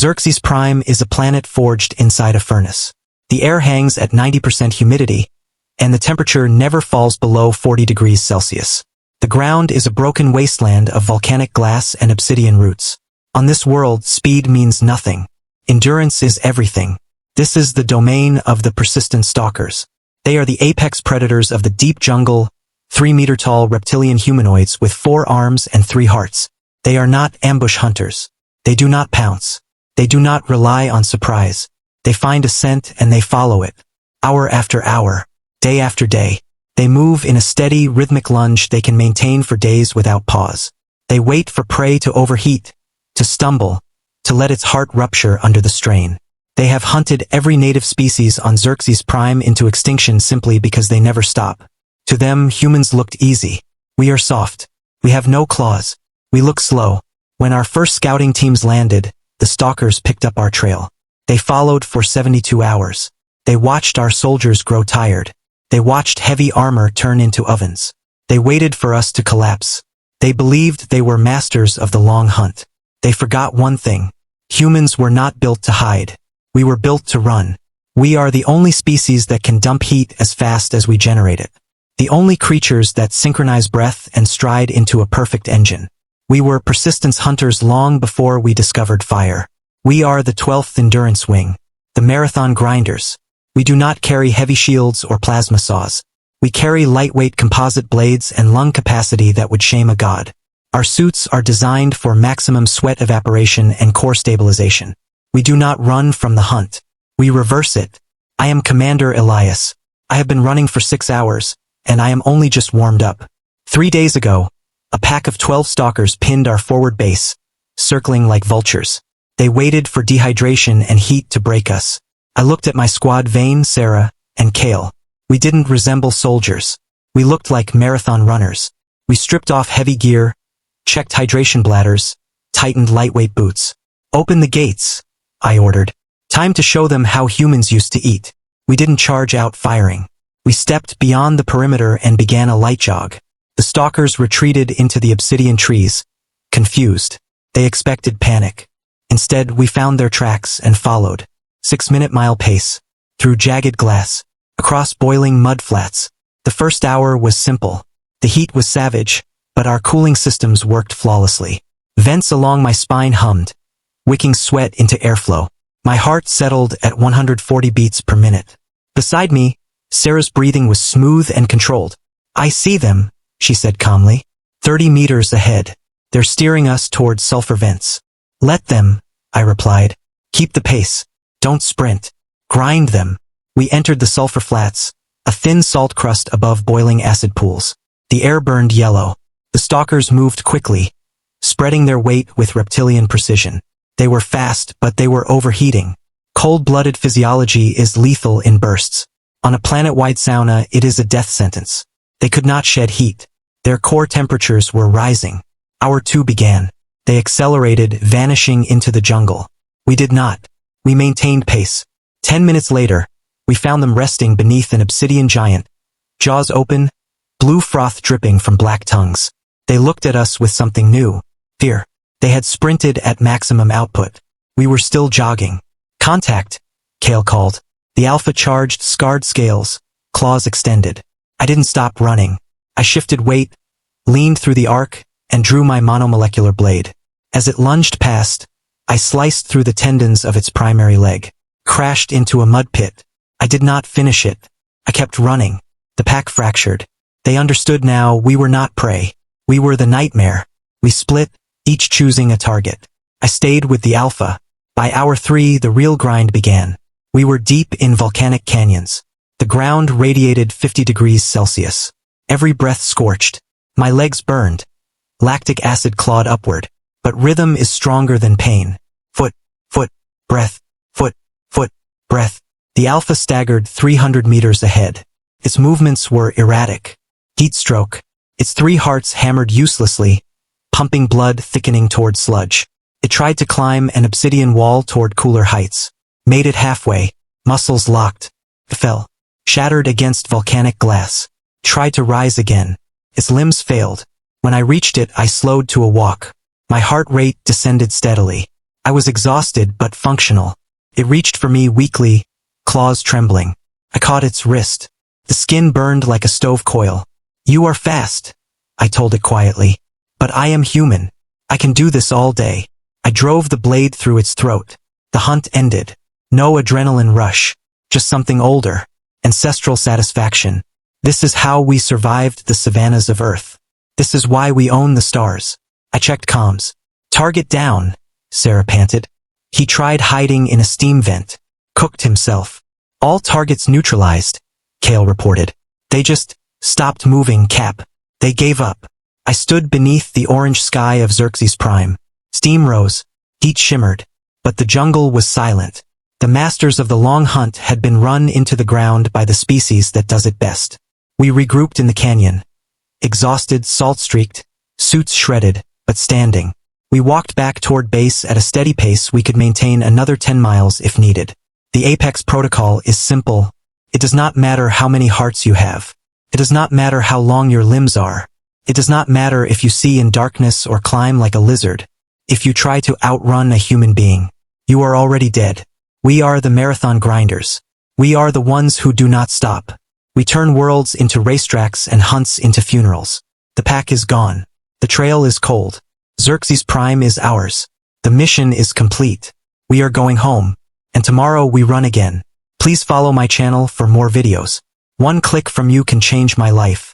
Xerxes Prime is a planet forged inside a furnace. The air hangs at 90% humidity, and the temperature never falls below 40 degrees Celsius. The ground is a broken wasteland of volcanic glass and obsidian roots. On this world, speed means nothing. Endurance is everything. This is the domain of the persistent stalkers. They are the apex predators of the deep jungle, 3-meter-tall reptilian humanoids with 4 arms and 3 hearts. They are not ambush hunters. They do not pounce. They do not rely on surprise. They find a scent and they follow it. Hour after hour, day after day. They move in a steady, rhythmic lunge they can maintain for days without pause. They wait for prey to overheat, to stumble, to let its heart rupture under the strain. They have hunted every native species on Xerxes Prime into extinction simply because they never stop. To them, humans looked easy. We are soft. We have no claws. We look slow. When our first scouting teams landed, the stalkers picked up our trail. They followed for 72 hours. They watched our soldiers grow tired. They watched heavy armor turn into ovens. They waited for us to collapse. They believed they were masters of the long hunt. They forgot one thing. Humans were not built to hide. We were built to run. We are the only species that can dump heat as fast as we generate it. The only creatures that synchronize breath and stride into a perfect engine. We were persistence hunters long before we discovered fire. We are the 12th endurance wing, the marathon grinders. We do not carry heavy shields or plasma saws. We carry lightweight composite blades and lung capacity that would shame a god. Our suits are designed for maximum sweat evaporation and core stabilization. We do not run from the hunt. We reverse it. I am Commander Elias. I have been running for 6 hours, and I am only just warmed up. 3 days ago, a pack of 12 stalkers pinned our forward base, circling like vultures. They waited for dehydration and heat to break us. I looked at my squad: Vane, Sarah, and Kale. We didn't resemble soldiers. We looked like marathon runners. We stripped off heavy gear, checked hydration bladders, tightened lightweight boots. Open the gates, I ordered. Time to show them how humans used to eat. We didn't charge out firing. We stepped beyond the perimeter and began a light jog. The stalkers retreated into the obsidian trees, confused. They expected panic. Instead, we found their tracks and followed. 6-minute mile pace, through jagged glass, across boiling mud flats. The first hour was simple. The heat was savage, but our cooling systems worked flawlessly. Vents along my spine hummed, wicking sweat into airflow. My heart settled at 140 beats per minute. Beside me, Sarah's breathing was smooth and controlled. I see them, she said calmly. 30 meters ahead. They're steering us towards sulfur vents. Let them, I replied. Keep the pace. Don't sprint. Grind them. We entered the sulfur flats, a thin salt crust above boiling acid pools. The air burned yellow. The stalkers moved quickly, spreading their weight with reptilian precision. They were fast, but they were overheating. Cold-blooded physiology is lethal in bursts. On a planet-wide sauna, it is a death sentence. They could not shed heat. Their core temperatures were rising. Hour 2 began. They accelerated, vanishing into the jungle. We did not. We maintained pace. 10 minutes later, we found them resting beneath an obsidian giant, jaws open, blue froth dripping from black tongues. They looked at us with something new, fear. They had sprinted at maximum output. We were still jogging. Contact, Kale called. The alpha charged, scarred scales, claws extended. I didn't stop running. I shifted weight, leaned through the arc, and drew my monomolecular blade. As it lunged past, I sliced through the tendons of its primary leg, crashed into a mud pit. I did not finish it. I kept running. The pack fractured. They understood now we were not prey. We were the nightmare. We split, each choosing a target. I stayed with the alpha. By hour 3, the real grind began. We were deep in volcanic canyons. The ground radiated 50 degrees Celsius. Every breath scorched. My legs burned. Lactic acid clawed upward. But rhythm is stronger than pain. Foot, foot, breath, foot, foot, breath. The alpha staggered 300 meters ahead. Its movements were erratic. Heat stroke. Its 3 hearts hammered uselessly, pumping blood thickening toward sludge. It tried to climb an obsidian wall toward cooler heights. Made it halfway. Muscles locked. It fell. Shattered against volcanic glass. Tried to rise again. Its limbs failed. When I reached it, I slowed to a walk. My heart rate descended steadily. I was exhausted but functional. It reached for me weakly, claws trembling. I caught its wrist. The skin burned like a stove coil. "You are fast," I told it quietly. "But I am human. I can do this all day." I drove the blade through its throat. The hunt ended. No adrenaline rush. Just something older. Ancestral satisfaction. This is how we survived the savannas of Earth. This is why we own the stars. I checked comms. "Target down," Sarah panted. "He tried hiding in a steam vent. Cooked himself." "All targets neutralized," Kale reported. "They just stopped moving, Cap. They gave up." I stood beneath the orange sky of Xerxes Prime. Steam rose. Heat shimmered. But the jungle was silent. The masters of the long hunt had been run into the ground by the species that does it best. We regrouped in the canyon. Exhausted, salt-streaked, suits shredded, but standing. We walked back toward base at a steady pace we could maintain another 10 miles if needed. The Apex protocol is simple. It does not matter how many hearts you have. It does not matter how long your limbs are. It does not matter if you see in darkness or climb like a lizard. If you try to outrun a human being, you are already dead. We are the marathon grinders. We are the ones who do not stop. We turn worlds into racetracks and hunts into funerals. The pack is gone. The trail is cold. Xerxes Prime is ours. The mission is complete. We are going home. And tomorrow we run again. Please follow my channel for more videos. One click from you can change my life.